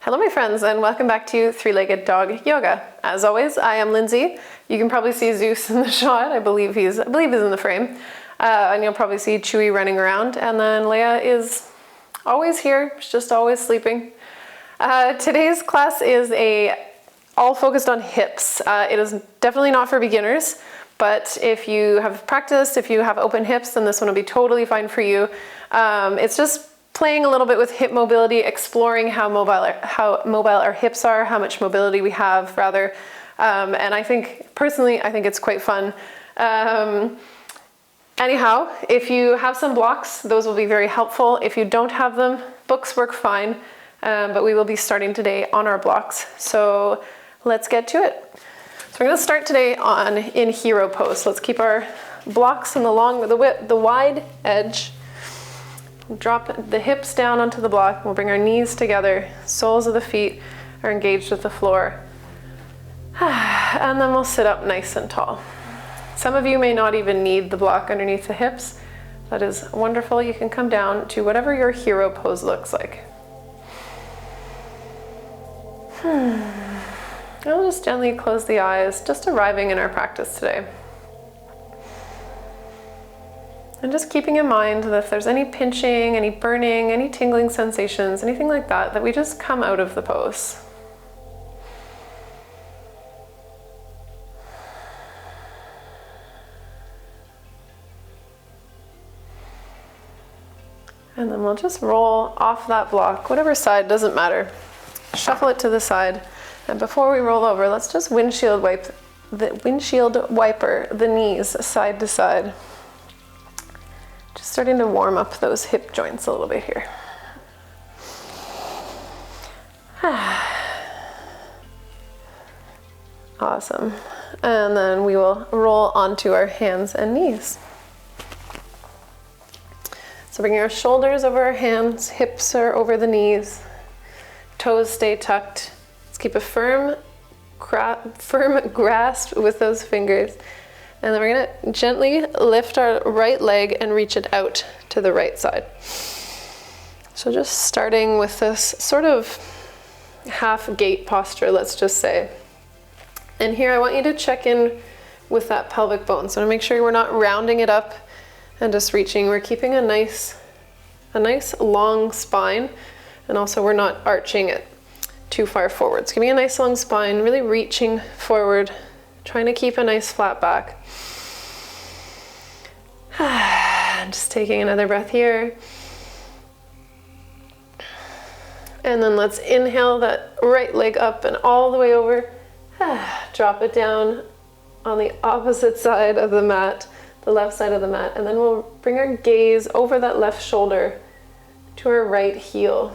Hello my friends, and welcome back to Three-Legged Dog Yoga. As always, I am Lindsay. You can probably see Zeus in the shot. I believe he's in the frame. And you'll probably see Chewy running around. And then Leia is always here. She's just always sleeping. Today's class is all focused on hips. It is definitely not for beginners, but if you have practiced, if you have open hips, then this one will be totally fine for you. It's just playing a little bit with hip mobility, exploring how mobile our hips are, how much mobility we have rather. And I think, personally, I think it's quite fun. Anyhow, if you have some blocks, those will be very helpful. If you don't have them, books work fine, but we will be starting today on our blocks. So let's get to it. So we're gonna start today in hero pose. So let's keep our blocks on the wide edge. Drop the hips down onto the block. We'll bring our knees together. Soles of the feet are engaged with the floor. And then we'll sit up nice and tall. Some of you may not even need the block underneath the hips. That is wonderful. You can come down to whatever your hero pose looks like. I'll just gently close the eyes, just arriving in our practice today. And just keeping in mind that if there's any pinching, any burning, any tingling sensations, anything like that, that we just come out of the pose. And then we'll just roll off that block, whatever side, doesn't matter. Shuffle it to the side. And before we roll over, let's just windshield wiper the knees side to side. Just starting to warm up those hip joints a little bit here. Awesome. And then we will roll onto our hands and knees. So bringing our shoulders over our hands, hips are over the knees, toes stay tucked. Let's keep a firm grasp with those fingers. And then we're gonna gently lift our right leg and reach it out to the right side. So just starting with this sort of half gate posture, let's just say. And here I want you to check in with that pelvic bone. So to make sure we're not rounding it up and just reaching. We're keeping a nice long spine, and also we're not arching it too far forward. So giving a nice long spine, really reaching forward, trying to keep a nice flat back. Just taking another breath here. And then let's inhale that right leg up and all the way over. Drop it down on the opposite side of the mat, the left side of the mat. And then we'll bring our gaze over that left shoulder to our right heel.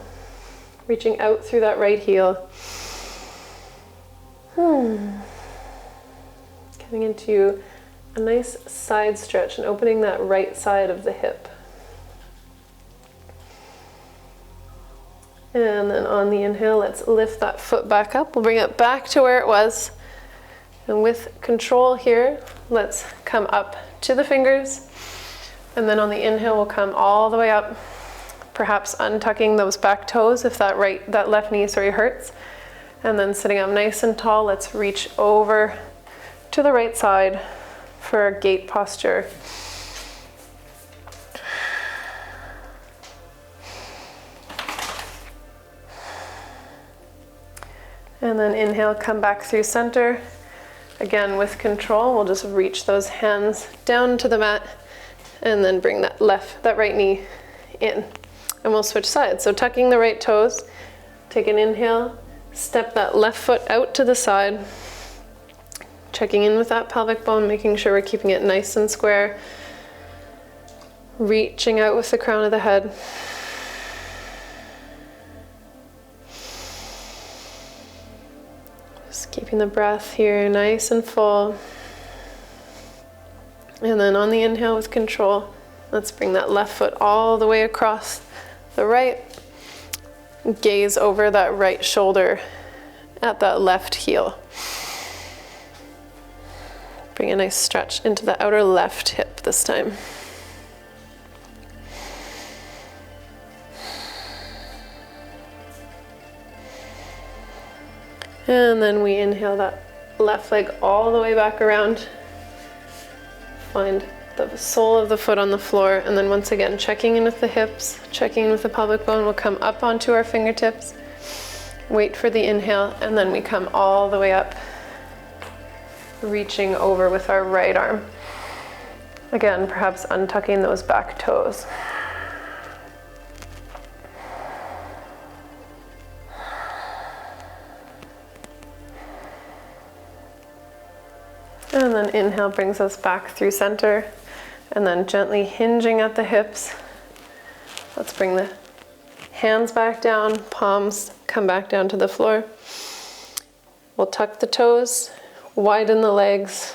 Reaching out through that right heel. Coming into a nice side stretch and opening that right side of the hip. And then on the inhale, let's lift that foot back up. We'll bring it back to where it was. And with control here, let's come up to the fingers. And then on the inhale, we'll come all the way up, perhaps untucking those back toes if that left knee hurts. And then sitting up nice and tall, let's reach over to the right side for our gate posture. And then inhale, come back through center. Again, with control, we'll just reach those hands down to the mat and then bring that right knee in. And we'll switch sides. So tucking the right toes, take an inhale, step that left foot out to the side, checking in with that pelvic bone, making sure we're keeping it nice and square, reaching out with the crown of the head. Just keeping the breath here nice and full. And then on the inhale with control, let's bring that left foot all the way across the right. Gaze over that right shoulder at that left heel. Bring a nice stretch into the outer left hip this time. And then we inhale that left leg all the way back around. Find the sole of the foot on the floor, and then once again, checking in with the hips, checking in with the pelvic bone. We'll come up onto our fingertips, wait for the inhale, and then we come all the way up, reaching over with our right arm. Again, perhaps untucking those back toes. And then inhale brings us back through center, and then gently hinging at the hips. Let's bring the hands back down, palms come back down to the floor. We'll tuck the toes, widen the legs,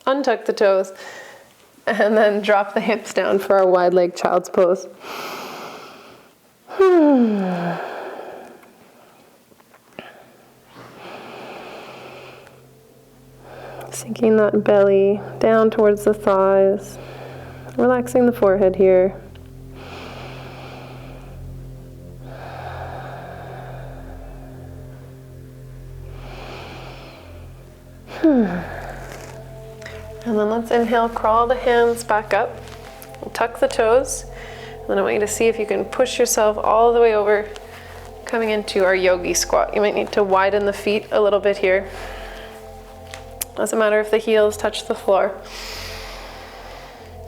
untuck the toes, and then drop the hips down for our wide leg child's pose. Sinking that belly down towards the thighs, relaxing the forehead here. And then let's inhale, crawl the hands back up. We'll tuck the toes. And then I want you to see if you can push yourself all the way over, coming into our yogi squat. You might need to widen the feet a little bit here. Doesn't matter if the heels touch the floor.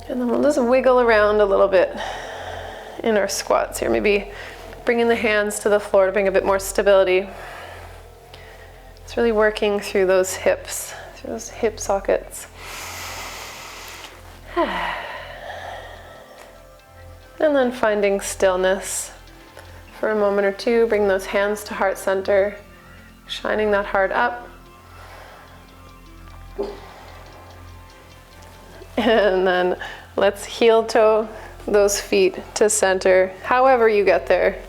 And then we'll just wiggle around a little bit in our squats here. Maybe bringing the hands to the floor to bring a bit more stability. It's really working through those hips, through those hip sockets. And then finding stillness for a moment or two. Bring those hands to heart center, shining that heart up. And then let's heel toe those feet to center, however you get there.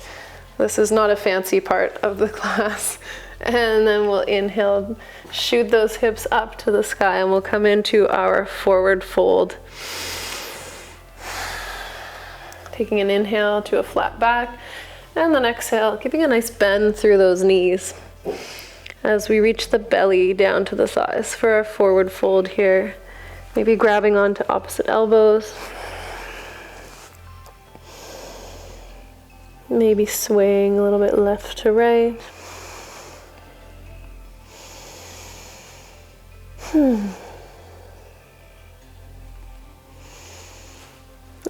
This is not a fancy part of the class. And then we'll inhale, shoot those hips up to the sky, and we'll come into our forward fold. Taking an inhale to a flat back, and then exhale, keeping a nice bend through those knees as we reach the belly down to the thighs for our forward fold here. Maybe grabbing onto opposite elbows. Maybe swaying a little bit left to right.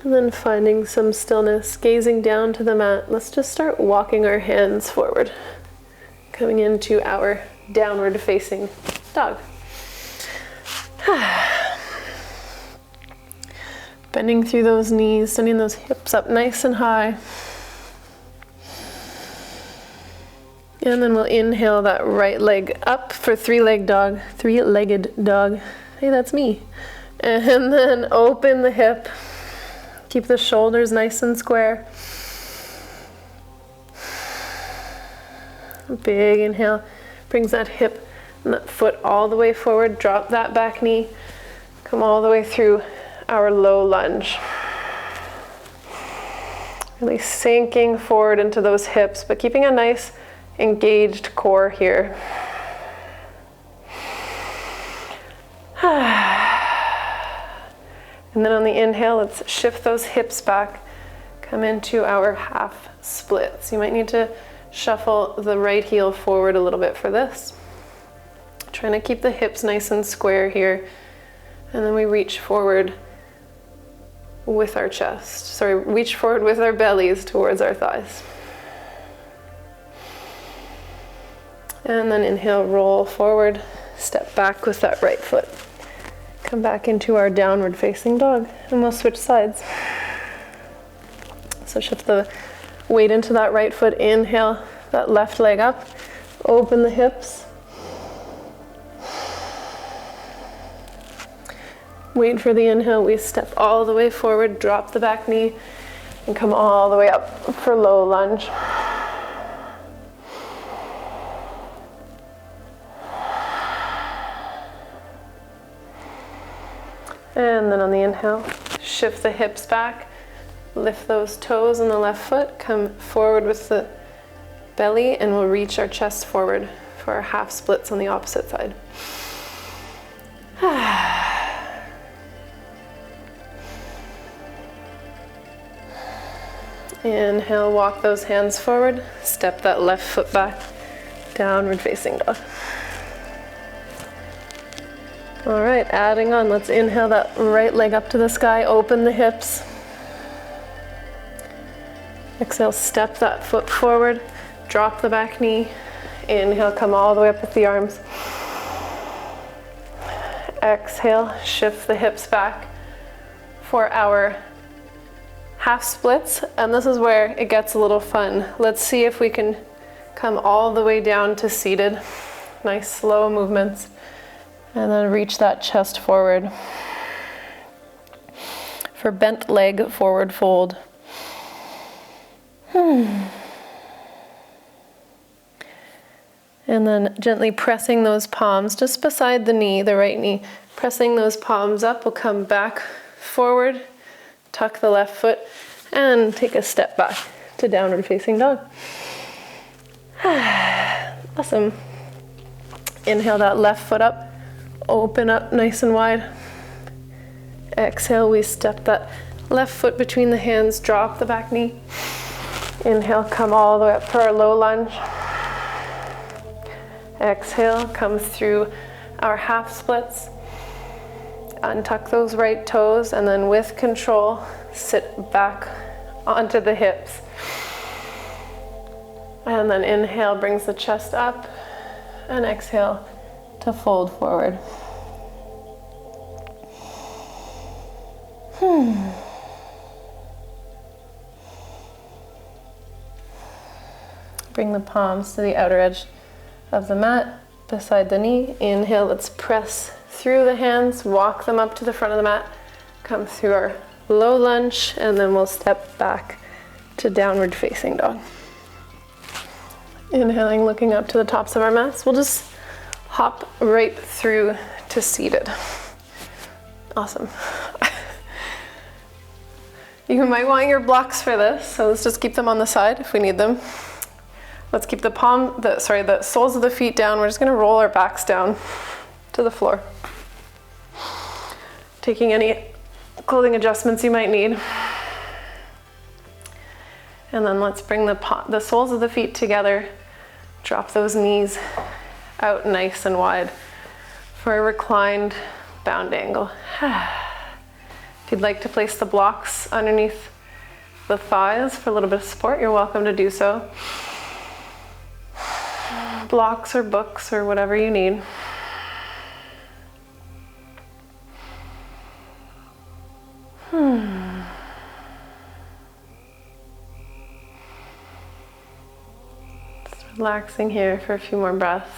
And then finding some stillness, gazing down to the mat. Let's just start walking our hands forward, coming into our downward facing dog. Bending through those knees, sending those hips up nice and high. And then we'll inhale that right leg up for three-legged dog. Hey, that's me. And then open the hip. Keep the shoulders nice and square. Big inhale brings that hip and that foot all the way forward. Drop that back knee. Come all the way through our low lunge. Really sinking forward into those hips, but keeping a nice engaged core here. And then on the inhale, let's shift those hips back. Come into our half splits. You might need to shuffle the right heel forward a little bit for this. Trying to keep the hips nice and square here. And then we reach forward with our chest. Reach forward with our bellies towards our thighs. And then inhale, roll forward, step back with that right foot. Come back into our downward facing dog, and we'll switch sides. So shift the weight into that right foot, inhale that left leg up, open the hips. Wait for the inhale, we step all the way forward, drop the back knee, and come all the way up for low lunge. And then on the inhale, shift the hips back, lift those toes on the left foot, come forward with the belly, and we'll reach our chest forward for our half splits on the opposite side. Inhale, walk those hands forward, step that left foot back, downward facing dog. All right, adding on, let's inhale that right leg up to the sky, open the hips. Exhale, step that foot forward, drop the back knee. Inhale, come all the way up with the arms. Exhale, shift the hips back for our half splits, and this is where it gets a little fun. Let's see if we can come all the way down to seated. Nice slow movements. And then reach that chest forward. For bent leg, forward fold. And then gently pressing those palms just beside the knee, the right knee. Pressing those palms up, we'll come back forward, tuck the left foot, and take a step back to downward facing dog. Awesome. Inhale that left foot up. Open up nice and wide. Exhale, we step that left foot between the hands, drop the back knee. Inhale, come all the way up for our low lunge. Exhale, come through our half splits. Untuck those right toes, and then with control, sit back onto the hips. And then inhale brings the chest up, and exhale to fold forward. Bring the palms to the outer edge of the mat, beside the knee. Inhale, let's press through the hands, walk them up to the front of the mat, come through our low lunge, and then we'll step back to downward facing dog. Inhaling, looking up to the tops of our mats. We'll just hop right through to seated. Awesome. You might want your blocks for this, so let's just keep them on the side if we need them. Let's keep the soles of the feet down. We're just gonna roll our backs down to the floor. Taking any clothing adjustments you might need. And then let's bring the soles of the feet together. Drop those knees out nice and wide for a reclined bound angle. If you'd like to place the blocks underneath the thighs for a little bit of support, you're welcome to do so. Blocks or books or whatever you need. Just relaxing here for a few more breaths.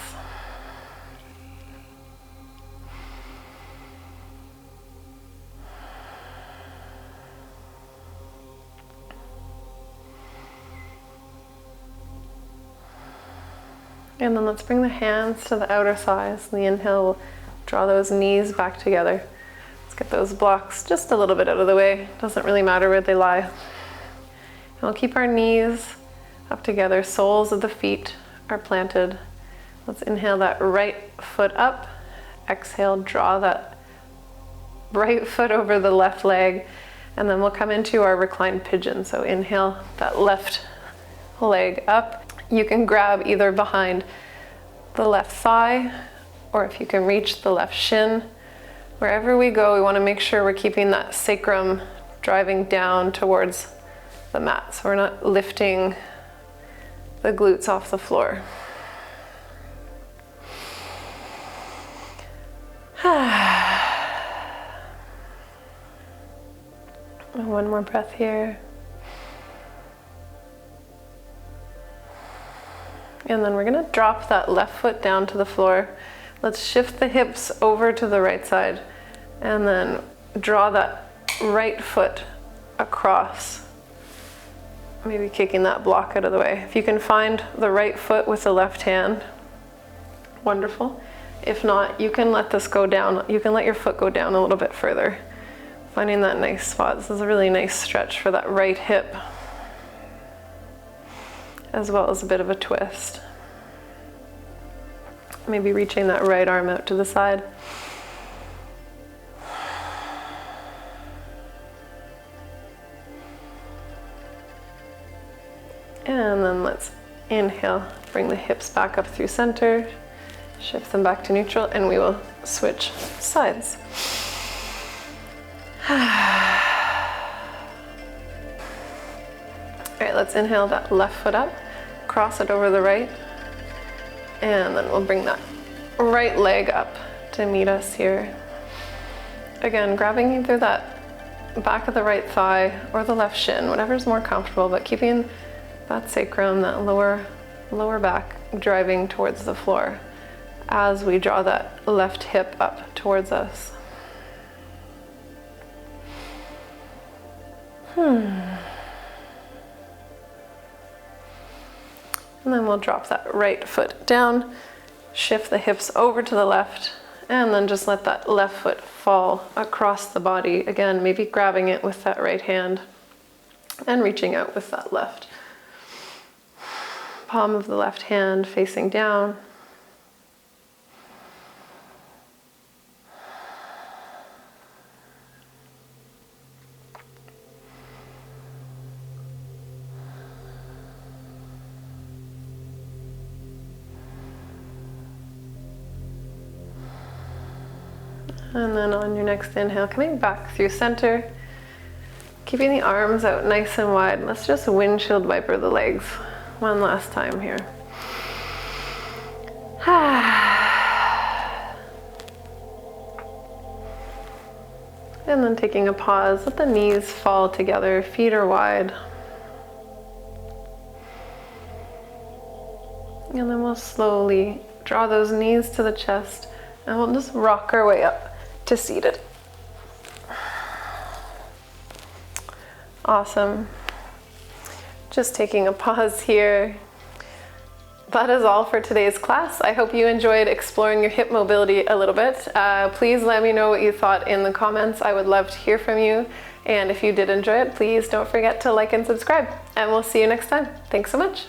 And then let's bring the hands to the outer thighs. The inhale, we'll draw those knees back together. Let's get those blocks just a little bit out of the way. Doesn't really matter where they lie. And we'll keep our knees up together. Soles of the feet are planted. Let's inhale that right foot up. Exhale, draw that right foot over the left leg. And then we'll come into our reclined pigeon. So inhale that left leg up. You can grab either behind the left thigh, or if you can reach the left shin. Wherever we go, we want to make sure we're keeping that sacrum driving down towards the mat, so we're not lifting the glutes off the floor. One more breath here. And then we're gonna drop that left foot down to the floor. Let's shift the hips over to the right side and then draw that right foot across. Maybe kicking that block out of the way. If you can find the right foot with the left hand, wonderful. If not, you can let this go down. You can let your foot go down a little bit further. Finding that nice spot. This is a really nice stretch for that right hip, as well as a bit of a twist. Maybe reaching that right arm out to the side. And then let's inhale, bring the hips back up through center, shift them back to neutral, and we will switch sides. All right, let's inhale that left foot up, cross it over the right, and then we'll bring that right leg up to meet us here. Again, grabbing either that back of the right thigh or the left shin, whatever's more comfortable, but keeping that sacrum, that lower back driving towards the floor as we draw that left hip up towards us. And then we'll drop that right foot down, shift the hips over to the left, and then just let that left foot fall across the body. Again, maybe grabbing it with that right hand and reaching out with that left. Palm of the left hand facing down. And then on your next inhale, coming back through center, keeping the arms out nice and wide. Let's just windshield wiper the legs one last time here. And then taking a pause, let the knees fall together, feet are wide. And then we'll slowly draw those knees to the chest, and we'll just rock our way up to seated. Awesome. Just taking a pause here. That is all for today's class. I hope you enjoyed exploring your hip mobility a little bit. Please let me know what you thought in the comments. I would love to hear from you. And if you did enjoy it, please don't forget to like and subscribe. And we'll see you next time. Thanks so much.